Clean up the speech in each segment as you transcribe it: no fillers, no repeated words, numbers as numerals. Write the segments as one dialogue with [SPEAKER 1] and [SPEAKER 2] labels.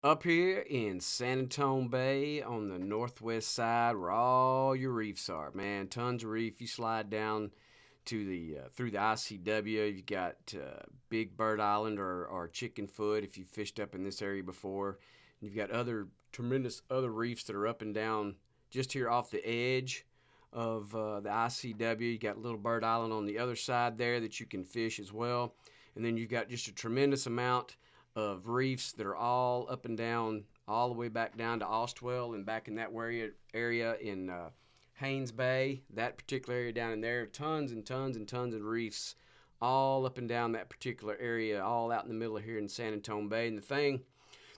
[SPEAKER 1] Up here in San Antonio Bay on the northwest side, where all your reefs are, man, tons of reef. You slide down to the through the ICW. You've got Big Bird Island or Chicken Foot if you've fished up in this area before. And you've got other tremendous other reefs that are up and down just here off the edge of the ICW. You got Little Bird Island on the other side there that you can fish as well. And then you've got just a tremendous amount of reefs that are all up and down, all the way back down to Ostwell and back in that area in Haynes Bay, that particular area down in there. Tons and tons and tons of reefs all up and down that particular area, all out in the middle of here in San Antonio Bay. And the thing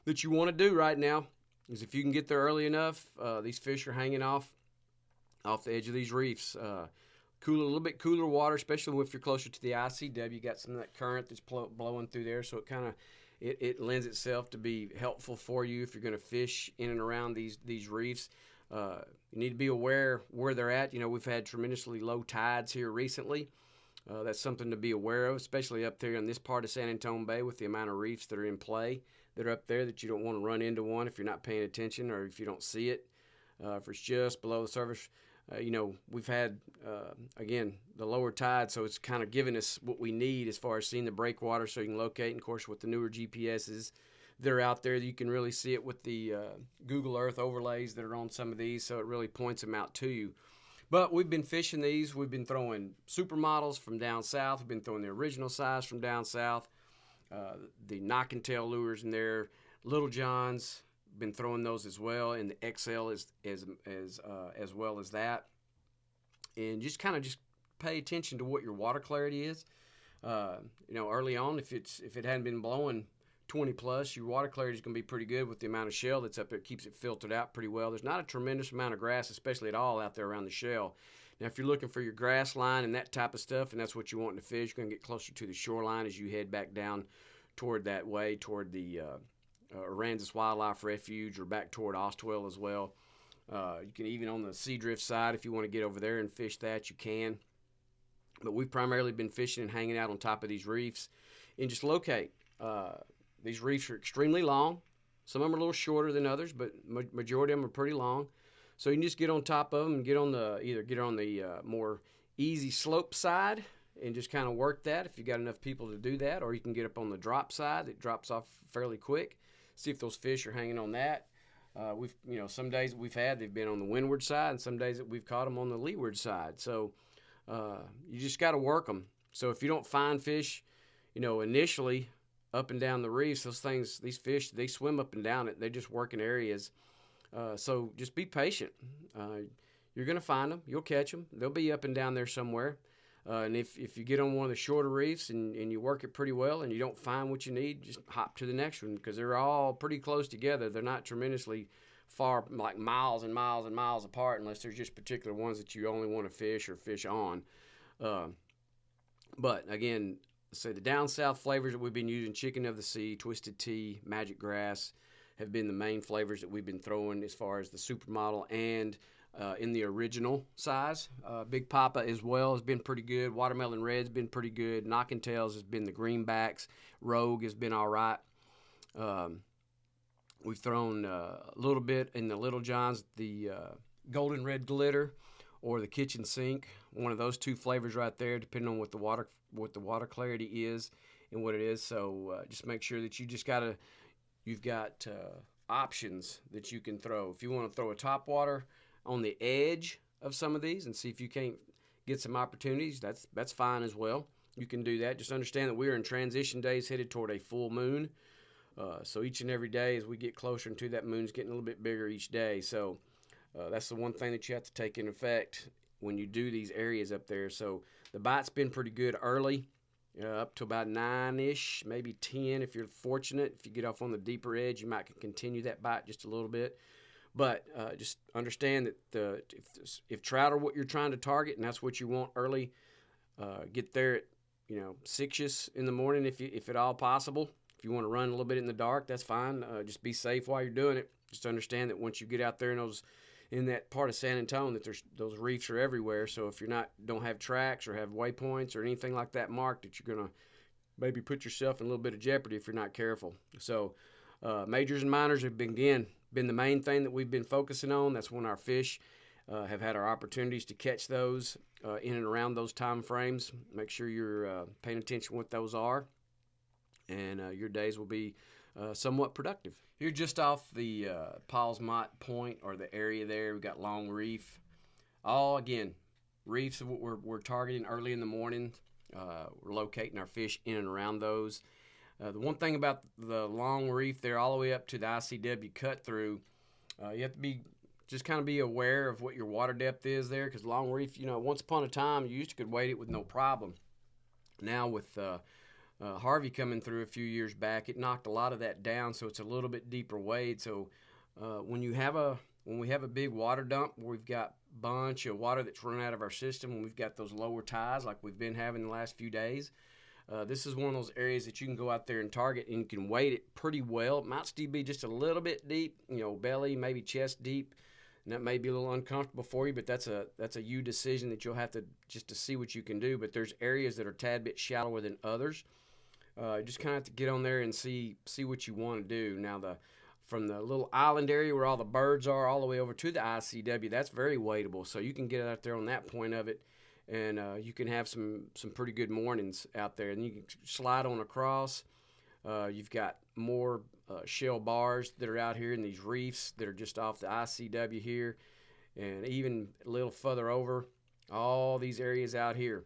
[SPEAKER 1] that you want to do right now is if you can get there early enough, these fish are hanging off the edge of these reefs. Cooler, a little bit cooler water, especially if you're closer to the ICW. You got some of that current that's blowing through there, so it lends itself to be helpful for you if you're going to fish in and around these reefs. You need to be aware where they're at. You know, we've had tremendously low tides here recently. That's something to be aware of, especially up there in this part of San Antonio Bay with the amount of reefs that are in play that are up there, that you don't want to run into one if you're not paying attention or if you don't see it. If it's just below the surface, we've had, again, the lower tide, so it's kind of giving us what we need as far as seeing the breakwater so you can locate. And, of course, with the newer GPSs that are out there, you can really see it with the Google Earth overlays that are on some of these, so it really points them out to you. But we've been fishing these. We've been throwing supermodels from down south. We've been throwing the original size from down south, the knock and tail lures in there, Little Johns. Been throwing those as well, and the XL as well as that. And just pay attention to what your water clarity is. Early on, if it hadn't been blowing 20 plus, your water clarity is going to be pretty good with the amount of shell that's up there. It keeps it filtered out pretty well. There's not a tremendous amount of grass, especially at all, out there around the shell. Now, if you're looking for your grass line and that type of stuff, and that's what you want to fish, you're going to get closer to the shoreline as you head back down toward that way, toward the Aransas Wildlife Refuge, or back toward Ostwell as well. You can even on the Sea Drift side, if you want to get over there and fish that, you can. But we've primarily been fishing and hanging out on top of these reefs and just locate. These reefs are extremely long. Some of them are a little shorter than others, but majority of them are pretty long. So you can just get on top of them and get on the more easy slope side and just kind of work that if you got enough people to do that, or you can get up on the drop side that drops off fairly quick. See if those fish are hanging on that. Some days that we've had, they've been on the windward side, and some days that we've caught them on the leeward side. So you just got to work them. So if you don't find fish, initially up and down the reefs, these fish, they swim up and down it. They just work in areas. So just be patient. You're going to find them. You'll catch them. They'll be up and down there somewhere. And if you get on one of the shorter reefs and you work it pretty well and you don't find what you need, just hop to the next one, because they're all pretty close together. They're not tremendously far, like miles and miles and miles apart, unless there's just particular ones that you only want to fish or fish on. But again, so the down south flavors that we've been using, Chicken of the Sea, Twisted Tea, Magic Grass, have been the main flavors that we've been throwing as far as the supermodel and in the original size. Big Papa as well has been pretty good. Watermelon Red's been pretty good. Knocking Tails has been the greenbacks. Rogue has been all right. We've thrown a little bit in the Little Johns, the Golden Red Glitter or the Kitchen Sink. One of those two flavors right there, depending on what the water clarity is and what it is. So just make sure that you've got options that you can throw. If you want to throw a topwater on the edge of some of these and see if you can't get some opportunities, that's fine as well. You can do that. Just understand that we're in transition days headed toward a full moon. So each and every day as we get closer into that moon's getting a little bit bigger each day. So that's the one thing that you have to take into effect when you do these areas up there. So the bite's been pretty good early, up to about 9-ish, maybe 10 if you're fortunate. If you get off on the deeper edge, you might continue that bite just a little bit. But just understand that if trout are what you're trying to target and that's what you want early, get there at 6-ish in the morning if at all possible. If you want to run a little bit in the dark, that's fine. Just be safe while you're doing it. Just understand that once you get out there in that part of San Antonio, that those reefs are everywhere. So if don't have tracks or have waypoints or anything like that marked, that you're gonna maybe put yourself in a little bit of jeopardy if you're not careful. So Majors and minors have been the main thing that we've been focusing on. That's when our fish have had our opportunities to catch those in and around those time frames. Make sure you're paying attention to what those are, and your days will be somewhat productive. Here just off the Paul's Mott Point, or the area there, we've got Long Reef. All, again, reefs we're targeting early in the morning. We're locating our fish in and around those. The one thing about the Long Reef there all the way up to the ICW cut through, you have to be just kind of be aware of what your water depth is there, because Long Reef, once upon a time you used to could wade it with no problem. Now with Harvey coming through a few years back, it knocked a lot of that down, so it's a little bit deeper wade. So when we have a big water dump where we've got a bunch of water that's run out of our system, when we've got those lower tides like we've been having the last few days, this is one of those areas that you can go out there and target, and you can wade it pretty well. It might still be just a little bit deep, belly, maybe chest deep, and that may be a little uncomfortable for you, but that's a you decision that you'll have to just to see what you can do. But there's areas that are a tad bit shallower than others. You just kind of have to get on there and see what you want to do. Now, from the little island area where all the birds are all the way over to the ICW, that's very wadeable. So you can get out there on that point of it, and you can have some pretty good mornings out there. And you can slide on across. You've got more shell bars that are out here in these reefs that are just off the ICW here, and even a little further over, all these areas out here.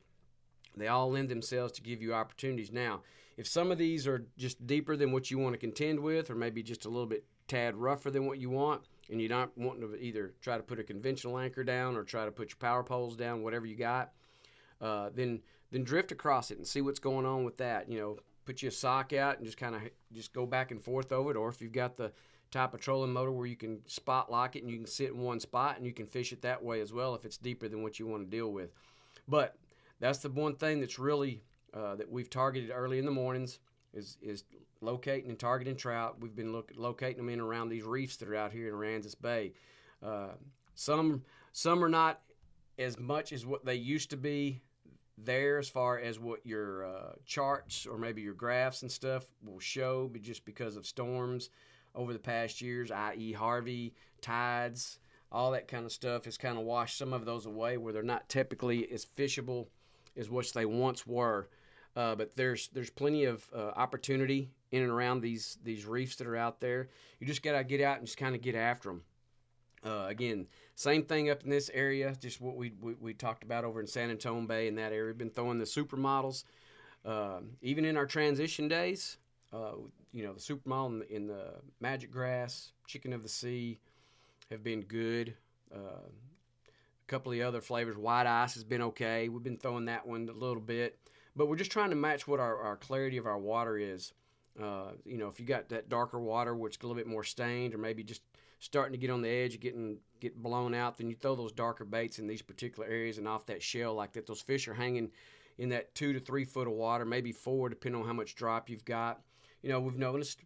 [SPEAKER 1] They all lend themselves to give you opportunities. Now, if some of these are just deeper than what you want to contend with, or maybe just a little bit tad rougher than what you want, and you're not wanting to either try to put a conventional anchor down or try to put your power poles down, whatever you got, then drift across it and see what's going on with that. Put your sock out and just go back and forth over it. Or if you've got the type of trolling motor where you can spot lock it and you can sit in one spot and you can fish it that way as well if it's deeper than what you want to deal with. But that's the one thing that's really that we've targeted early in the mornings is locating and targeting trout. We've been locating them in around these reefs that are out here in Aransas Bay. Some are not as much as what they used to be there, as far as what your charts or maybe your graphs and stuff will show, but just because of storms over the past years, i.e. Harvey, tides, all that kind of stuff has kind of washed some of those away, where they're not typically as fishable as what they once were. But there's plenty of opportunity in and around these reefs that are out there. You just got to get out and just kind of get after them. Again, same thing up in this area, just what we talked about over in San Antonio Bay in that area. We've been throwing the supermodels. Even in our transition days, the supermodel in the Magic Grass, Chicken of the Sea have been good. A couple of the other flavors, White Ice has been okay. We've been throwing that one a little bit. But we're just trying to match what our clarity of our water is. If you got that darker water, which is a little bit more stained, or maybe just starting to get on the edge of get blown out, then you throw those darker baits in these particular areas and off that shell like that. Those fish are hanging in that 2 to 3 foot of water, maybe 4, depending on how much drop you've got. We've noticed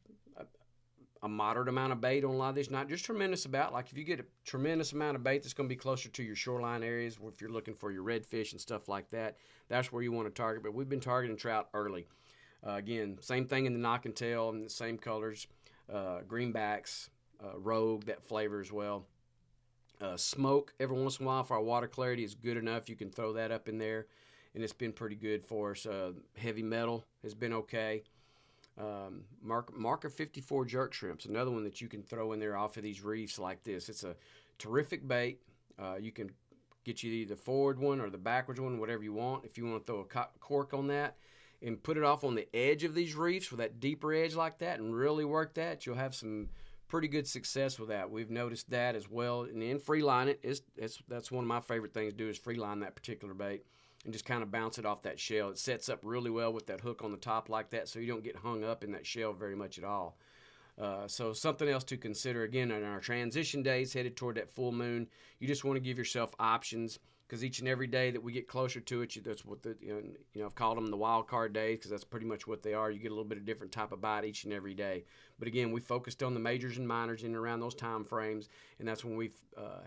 [SPEAKER 1] a moderate amount of bait on a lot of these, not just tremendous about. Like if you get a tremendous amount of bait that's going to be closer to your shoreline areas, if you're looking for your redfish and stuff like that, that's where you want to target. But we've been targeting trout early. Again, same thing in the knock and tail, and the same colors, greenbacks, rogue, that flavor as well. Smoke every once in a while, if our water clarity is good enough, you can throw that up in there, and it's been pretty good for us. Heavy metal has been okay. Marker 54 jerk shrimps, another one that you can throw in there off of these reefs like this. It's a terrific bait. You can get you either the forward one or the backwards one, whatever you want. If you want to throw a cork on that and put it off on the edge of these reefs with that deeper edge like that and really work that, you'll have some pretty good success with that. We've noticed that as well. And then free line it. That's one of my favorite things to do, is free line that particular bait and just kind of bounce it off that shell. It sets up really well with that hook on the top like that, so you don't get hung up in that shell very much at all. So something else to consider, again, in our transition days headed toward that full moon, you just want to give yourself options, because each and every day that we get closer to it, that's what I've called them the wild card days, because that's pretty much what they are. You get a little bit of different type of bite each and every day. But again, we focused on the majors and minors in and around those time frames, and that's when we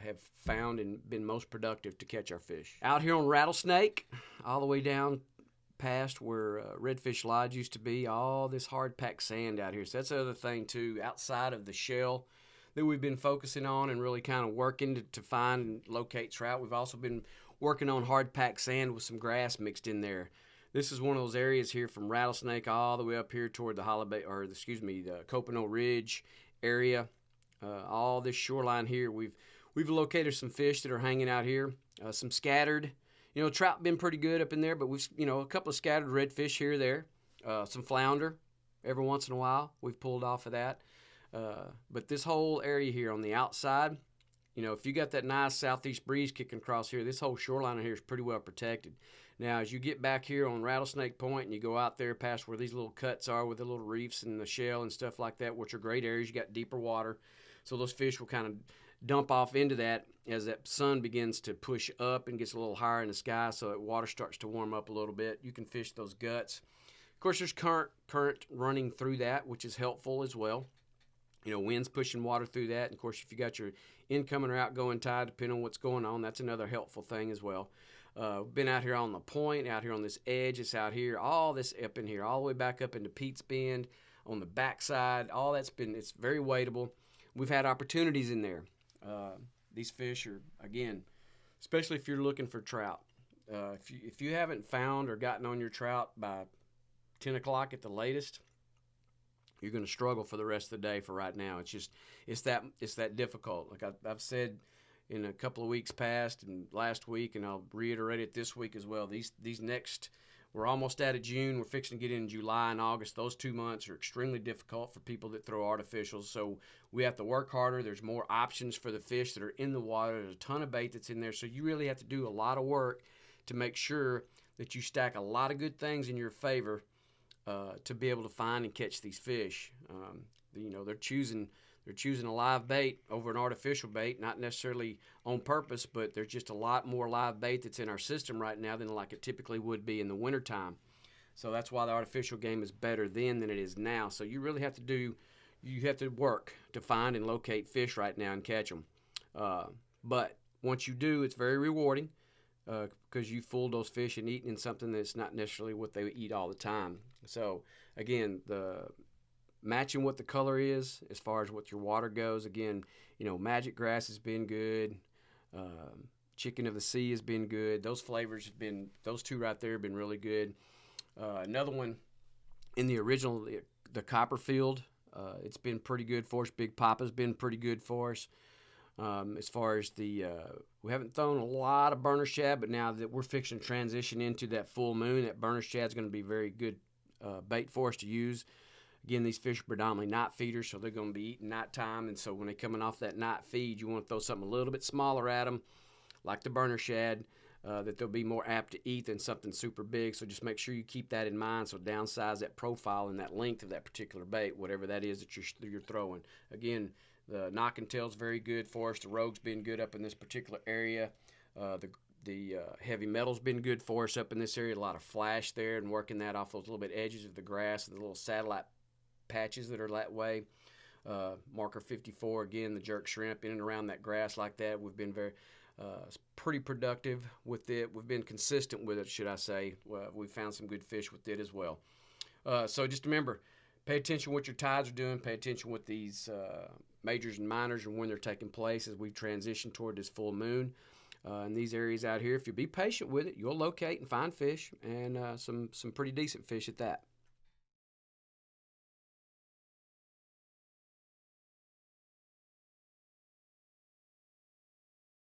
[SPEAKER 1] have found and been most productive to catch our fish. Out here on Rattlesnake, all the way down past where Redfish Lodge used to be, all this hard-packed sand out here. So that's the other thing, too, outside of the shell that we've been focusing on and really kind of working to find and locate trout. We've also been working on hard-packed sand with some grass mixed in there. This is one of those areas here from Rattlesnake all the way up here toward the the Copano Ridge area. All this shoreline here, we've located some fish that are hanging out here. Some scattered, trout been pretty good up in there, but we've, a couple of scattered redfish here or there. Some flounder every once in a while we've pulled off of that. But this whole area here on the outside, if you got that nice southeast breeze kicking across here, this whole shoreline here is pretty well protected. Now, as you get back here on Rattlesnake Point and you go out there past where these little cuts are with the little reefs and the shell and stuff like that, which are great areas, you got deeper water. So those fish will kind of dump off into that as that sun begins to push up and gets a little higher in the sky, so that water starts to warm up a little bit. You can fish those guts. Of course, there's current running through that, which is helpful as well. Winds pushing water through that. And of course, if you got your incoming or outgoing tide, depending on what's going on, that's another helpful thing as well. Been out here on the point, out here on this edge. It's out here, all this up in here, all the way back up into Pete's Bend on the backside. All it's very wadeable. We've had opportunities in there. These fish are, again, especially if you're looking for trout. If you haven't found or gotten on your trout by 10 o'clock at the latest, you're going to struggle for the rest of the day for right now. It's that difficult. Like I've said in a couple of weeks past and last week, and I'll reiterate it this week as well. These next, we're almost out of June. We're fixing to get in July and August. Those 2 months are extremely difficult for people that throw artificials. So we have to work harder. There's more options for the fish that are in the water. There's a ton of bait that's in there. So you really have to do a lot of work to make sure that you stack a lot of good things in your favor to be able to find and catch these fish. They're choosing a live bait over an artificial bait, not necessarily on purpose, but there's just a lot more live bait that's in our system right now than like it typically would be in the wintertime. So that's why the artificial game is better then than it is now. So you really have to work to find and locate fish right now and catch them. But once you do, it's very rewarding because you fooled those fish and eaten in something that's not necessarily what they eat all the time. So again, the matching what the color is as far as what your water goes. Again, magic grass has been good. Chicken of the sea has been good. Those flavors have been, those two right there have been really good. Another one in the original, the Copperfield, it's been pretty good for us. Big Papa's been pretty good for us. As far as we haven't thrown a lot of burner shad, but now that we're fixing to transition into that full moon, that burner shad is going to be very good bait for us to use. Again, these fish are predominantly night feeders, so they're going to be eating nighttime. And so when they're coming off that night feed, you want to throw something a little bit smaller at them, like the burner shad, that they'll be more apt to eat than something super big. So just make sure you keep that in mind. So downsize that profile and that length of that particular bait, whatever that is that you're throwing. Again, the knock and tail's very good for us. The rogue's been good up in this particular area. The heavy metal's been good for us up in this area. A lot of flash there and working that off those little bit edges of the grass and the little satellite patches that are that way. Marker 54, again, the jerk shrimp in and around that grass like that. We've been pretty productive with it. We've been consistent with it, should I say. We've found some good fish with it as well. So just remember, pay attention what your tides are doing. Pay attention what these majors and minors and when they're taking place as we transition toward this full moon. In these areas out here, if you be patient with it, you'll locate and find fish, and some pretty decent fish at that.